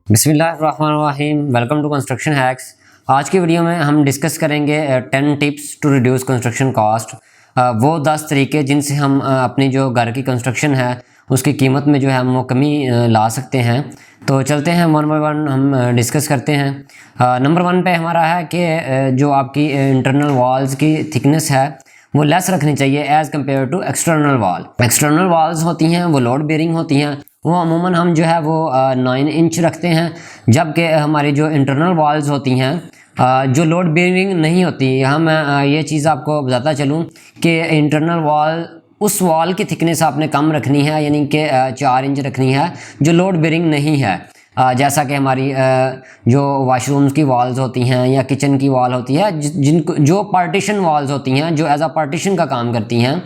बिस्मिल्लाहिर्रहमानिर्रहीम। Welcome to construction hacks. आज की वीडियो में हम डिस्कस करेंगे 10 tips to reduce construction cost. वो 10 तरीके जिनसे हम अपनी जो घर की कंस्ट्रक्शन है उसकी कीमत में जो है हम वो कमी ला सकते हैं। तो चलते हैं वन बाय वन हम डिस्कस करते हैं। नंबर 1 पे हमारा है कि जो आपकी इंटरनल वॉल्स की थिकनेस है वो लेस रखनी चाहिए as compare to external wall. External walls होती हैं वो लोड बेयरिंग होती हैं, वो अमूमन हम जो है वो 9 इंच रखते हैं, जबकि हमारी जो इंटरनल वॉल्स होती हैं जो लोड बेयरिंग नहीं होती। हम ये चीज़ आपको बताता चलूँ कि इंटरनल वॉल उस वॉल की थिकनेस आपने कम रखनी है, यानी कि 4 इंच रखनी है जो लोड बेयरिंग नहीं है। जैसा कि हमारी जो वाशरूम्स की वॉल्स होती हैं या किचन की वॉल होती है, जिनको जो पार्टीशन वॉल्स होती हैं जो एज अ पार्टीशन का काम करती हैं,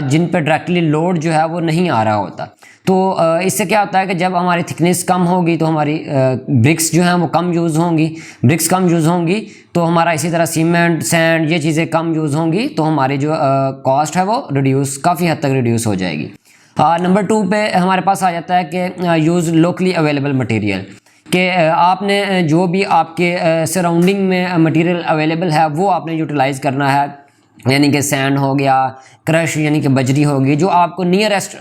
जिन पे डायरेक्टली लोड जो है वो नहीं आ रहा होता। तो इससे क्या होता है कि जब हमारी थिकनेस कम होगी तो हमारी ब्रिक्स जो हैं वो कम यूज़ होंगी। ब्रिक्स कम यूज़ होंगी तो हमारा इसी तरह सीमेंट, सैंड, ये चीज़ें कम यूज़ होंगी, तो हमारी जो कॉस्ट है वो काफ़ी हद तक रिड्यूस हो जाएगी। नंबर 2 पे हमारे पास आ जाता है कि यूज़ लोकली अवेलेबल मटेरियल, कि आपने जो भी आपके सराउंडिंग में मटेरियल अवेलेबल है वो आपने यूटिलाइज़ करना है। यानी कि सैंड हो गया, क्रश यानी कि बजरी होगी, जो आपको नियरेस्ट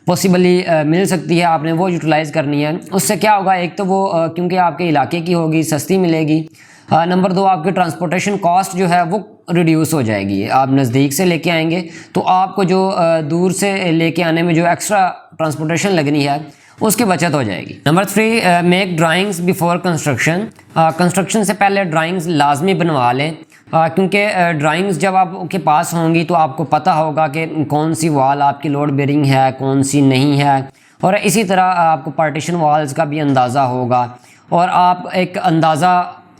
पॉसिबली मिल सकती है, आपने वो यूटिलाइज़ करनी है। उससे क्या होगा, एक तो वो क्योंकि आपके इलाके की होगी, सस्ती मिलेगी। नंबर 2, आपकी ट्रांसपोर्टेशन कॉस्ट जो है वो रिड्यूस हो जाएगी। आप नज़दीक से लेके आएंगे तो आपको जो दूर से लेके आने में जो एक्स्ट्रा ट्रांसपोर्टेशन लगनी है उसकी बचत हो जाएगी। Number 3, make drawings before construction. Construction से पहले ड्राइंग्स लाजमी बनवा लें, क्योंकि ड्राइंग्स जब आपके पास होंगी तो आपको पता होगा कि कौन सी वॉल आपकी लोड बेयरिंग है, कौन सी नहीं है, और इसी तरह आपको पार्टीशन वॉल्स का भी अंदाज़ा होगा और आप एक अंदाज़ा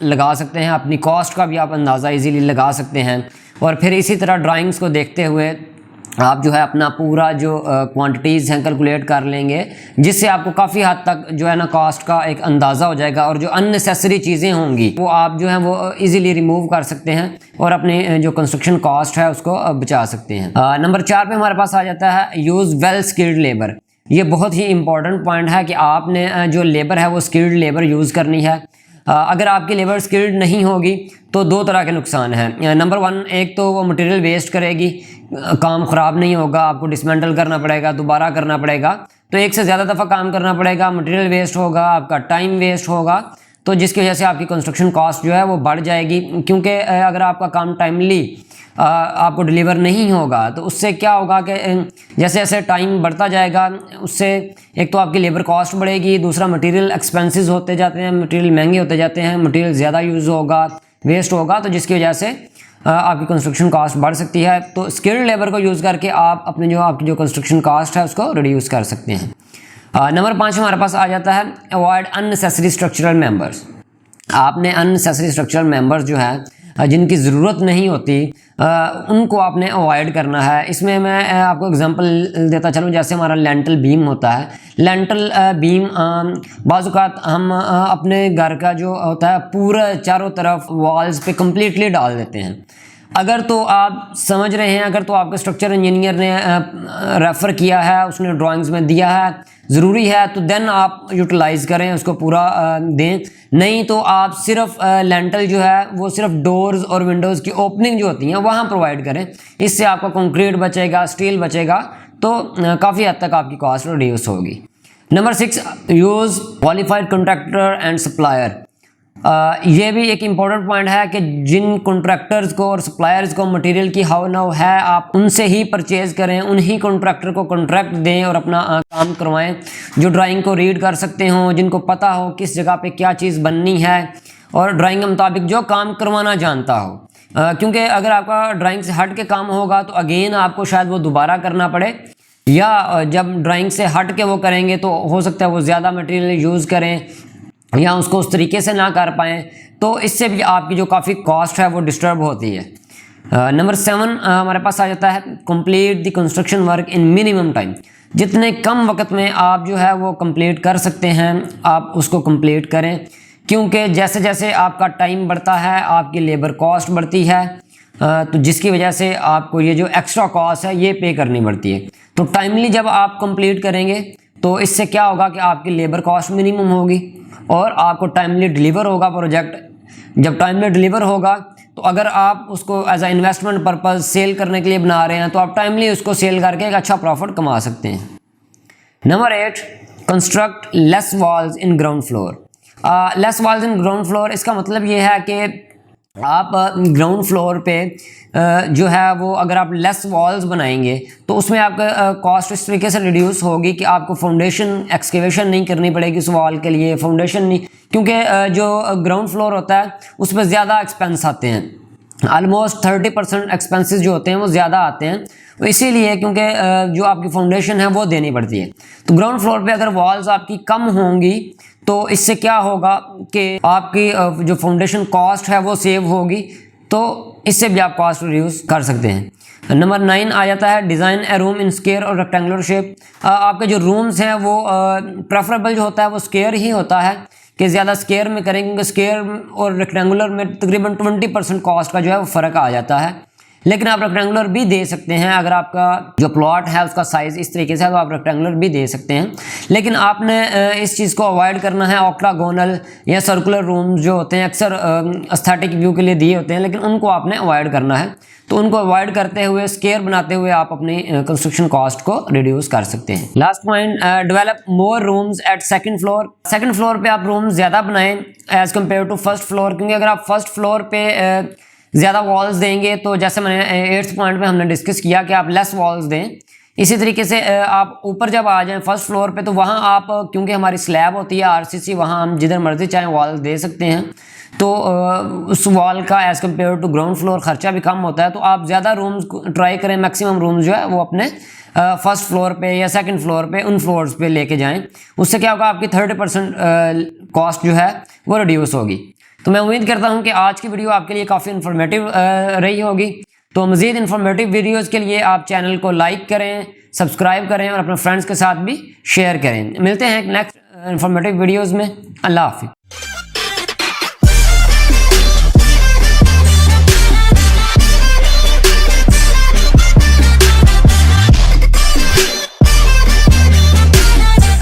लगा सकते हैं, अपनी कॉस्ट का भी आप अंदाज़ा इजीली लगा सकते हैं। और फिर इसी तरह ड्राइंग्स को देखते हुए आप जो है अपना पूरा जो क्वांटिटीज़ हैं कैलकुलेट कर लेंगे, जिससे आपको काफ़ी हद तक जो है ना कॉस्ट का एक अंदाज़ा हो जाएगा, और जो अननेसेसरी चीज़ें होंगी वो आप जो है वो इजीली रिमूव कर सकते हैं और अपने जो कंस्ट्रक्शन कॉस्ट है उसको बचा सकते हैं। नंबर 4 पे हमारे पास आ जाता है यूज़ वेल स्किल्ड लेबर। ये बहुत ही इंपॉर्टेंट पॉइंट है कि आपने जो लेबर है वो स्किल्ड लेबर यूज़ करनी है। अगर आपकी लेबर स्किल्ड नहीं होगी तो 2 तरह के नुकसान हैं। नंबर 1, एक तो वो मटेरियल वेस्ट करेगी, काम ख़राब नहीं होगा, आपको डिसमेंटल करना पड़ेगा, दोबारा करना पड़ेगा, तो एक से ज़्यादा दफ़ा काम करना पड़ेगा, मटेरियल वेस्ट होगा, आपका टाइम वेस्ट होगा, तो जिसकी वजह से आपकी कंस्ट्रक्शन कॉस्ट जो है वो बढ़ जाएगी। क्योंकि अगर आपका काम टाइमली आपको डिलीवर नहीं होगा तो उससे क्या होगा कि जैसे जैसे टाइम बढ़ता जाएगा उससे एक तो आपकी लेबर कॉस्ट बढ़ेगी, दूसरा मटेरियल एक्सपेंसेस होते जाते हैं, मटेरियल महंगे होते जाते हैं, मटेरियल ज़्यादा यूज़ होगा, वेस्ट होगा, तो जिसकी वजह से आपकी कंस्ट्रक्शन कॉस्ट बढ़ सकती है। तो स्किल्ड लेबर को यूज़ करके आप अपने आपकी जो कंस्ट्रक्शन कॉस्ट है उसको रिड्यूस कर सकते हैं। नंबर 5 हमारे पास आ जाता है अवॉइड अननेसेसरी स्ट्रक्चरल मेंबर्स। आपने अननेसेसरी स्ट्रक्चरल मेंबर्स जो है जिनकी ज़रूरत नहीं होती उनको आपने अवॉइड करना है। इसमें मैं आपको एग्जांपल देता चलूँ, जैसे हमारा लेंटल बीम होता है। लेंटल बीम बाज़ औक़ात हम अपने घर का जो होता है पूरा चारों तरफ वॉल्स पे कम्प्लीटली डाल देते हैं। अगर तो आप समझ रहे हैं, अगर तो आपके स्ट्रक्चर इंजीनियर ने रेफ़र किया है, उसने ड्राइंग्स में दिया है, ज़रूरी है, तो देन आप यूटिलाइज़ करें, उसको पूरा दें। नहीं तो आप सिर्फ लेंटल जो है वो सिर्फ डोर्स और विंडोज़ की ओपनिंग जो होती हैं वहाँ प्रोवाइड करें। इससे आपका कंक्रीट बचेगा, स्टील बचेगा, तो काफ़ी हद तक आपकी कॉस्ट रिड्यूस होगी। Number 6, use qualified contractor and supplier. ये भी एक इम्पॉर्टेंट पॉइंट है कि जिन कॉन्ट्रैक्टर्स को और सप्लायर्स को मटेरियल की हाउ नाउ है, आप उनसे ही परचेज़ करें, उन्हीं कॉन्ट्रैक्टर को कॉन्ट्रैक्ट दें और अपना काम करवाएं, जो ड्राइंग को रीड कर सकते हों, जिनको पता हो किस जगह पे क्या चीज़ बननी है और ड्राइंग के मुताबिक जो काम करवाना जानता हो। क्योंकि अगर आपका ड्राइंग से हट के काम होगा तो अगेन आपको शायद वो दोबारा करना पड़े, या जब ड्राइंग से हट के वो करेंगे तो हो सकता है वो ज़्यादा मटेरियल यूज़ करें या उसको उस तरीके से ना कर पाएँ, तो इससे भी आपकी जो काफ़ी कॉस्ट है वो डिस्टर्ब होती है। नंबर 7 हमारे पास आ जाता है complete the construction work in minimum time. जितने कम वक्त में आप जो है वो कंप्लीट कर सकते हैं आप उसको कंप्लीट करें, क्योंकि जैसे जैसे आपका टाइम बढ़ता है आपकी लेबर कॉस्ट बढ़ती है, तो जिसकी वजह से आपको ये जो एक्स्ट्रा कॉस्ट है ये पे करनी पड़ती है। तो टाइमली जब आप कंप्लीट करेंगे तो इससे क्या होगा कि आपकी लेबर कॉस्ट मिनिमम होगी और आपको टाइमली डिलीवर होगा प्रोजेक्ट। जब टाइमली डिलीवर होगा तो अगर आप उसको as a investment purpose sale करने के लिए बना रहे हैं तो आप टाइमली उसको सेल करके एक अच्छा प्रॉफिट कमा सकते हैं। Number 8, construct less walls in ground floor. Less walls in ground floor, इसका मतलब ये है कि आप ग्राउंड फ्लोर पे जो है वो अगर आप लेस वॉल्स बनाएंगे तो उसमें आपका कॉस्ट इस तरीके से रिड्यूस होगी कि आपको फाउंडेशन एक्सकेवेशन नहीं करनी पड़ेगी उस वॉल के लिए, फाउंडेशन नहीं, क्योंकि जो ग्राउंड फ्लोर होता है उस पर ज़्यादा एक्सपेंस आते हैं। ऑलमोस्ट 30% एक्सपेंसेस जो होते हैं वो ज़्यादा आते हैं, तो इसीलिए क्योंकि जो आपकी फाउंडेशन है वो देनी पड़ती है। तो ग्राउंड फ्लोर पे अगर वॉल्स आपकी कम होंगी तो इससे क्या होगा कि आपकी जो फाउंडेशन कॉस्ट है वो सेव होगी, तो इससे भी आप कॉस्ट रिड्यूस कर सकते हैं। नंबर 9 आ जाता है design A room in square और रेक्टेंगुलर शेप। आपके जो रूम्स हैं वो प्रेफरेबल जो होता है वो स्क्वायर ही होता है कि ज़्यादा स्क्वायर में करेंगे। स्क्वायर और रेक्टेंगुलर में तकरीबन 20% कॉस्ट का जो है वो फ़र्क आ जाता है, लेकिन आप रेक्टेंगुलर भी दे सकते हैं। अगर आपका जो प्लॉट है उसका साइज़ इस तरीके से है तो आप रेक्टेंगुलर भी दे सकते हैं, लेकिन आपने इस चीज़ को अवॉइड करना है। ऑक्टागोनल या सर्कुलर रूम्स जो होते हैं अक्सर एस्थेटिक व्यू के लिए दिए होते हैं, लेकिन उनको आपने अवॉइड करना है। तो उनको अवॉइड करते हुए स्क्वायर बनाते हुए आप अपनी कंस्ट्रक्शन कॉस्ट को रिड्यूस कर सकते हैं। Last point, develop more rooms at second floor. Second floor पे आप रूम्स ज़्यादा बनाएं as compare to first floor, क्योंकि अगर आप फर्स्ट फ्लोर पे ज़्यादा वॉल्स देंगे तो जैसे मैंने 8th पॉइंट पे हमने डिस्कस किया कि आप लेस वॉल्स दें। इसी तरीके से आप ऊपर जब आ जाएं फर्स्ट फ्लोर पे तो वहाँ आप, क्योंकि हमारी स्लैब होती है आरसीसी, वहाँ हम जिधर मर्जी चाहें वॉल दे सकते हैं, तो उस वॉल का as compare to ground floor ख़र्चा भी कम होता है। तो आप ज़्यादा रूम्स ट्राई करें, मैक्सिमम रूम्स जो है वो अपने फर्स्ट फ्लोर पे या सेकंड फ्लोर पे उन फ्लोर्स पे लेके जाएं। उससे क्या होगा, आपकी 30% कॉस्ट जो है वो रिड्यूस होगी। तो मैं उम्मीद करता हूं कि आज की वीडियो आपके लिए काफ़ी इन्फॉर्मेटिव रही होगी। तो मज़ीद इन्फॉर्मेटिव वीडियोज़ के लिए आप चैनल को लाइक करें, सब्सक्राइब करें और अपने फ्रेंड्स के साथ भी शेयर करें। मिलते हैं नेक्स्ट इन्फॉर्मेटिव वीडियोज़ में। अल्लाह हाफ़िज़।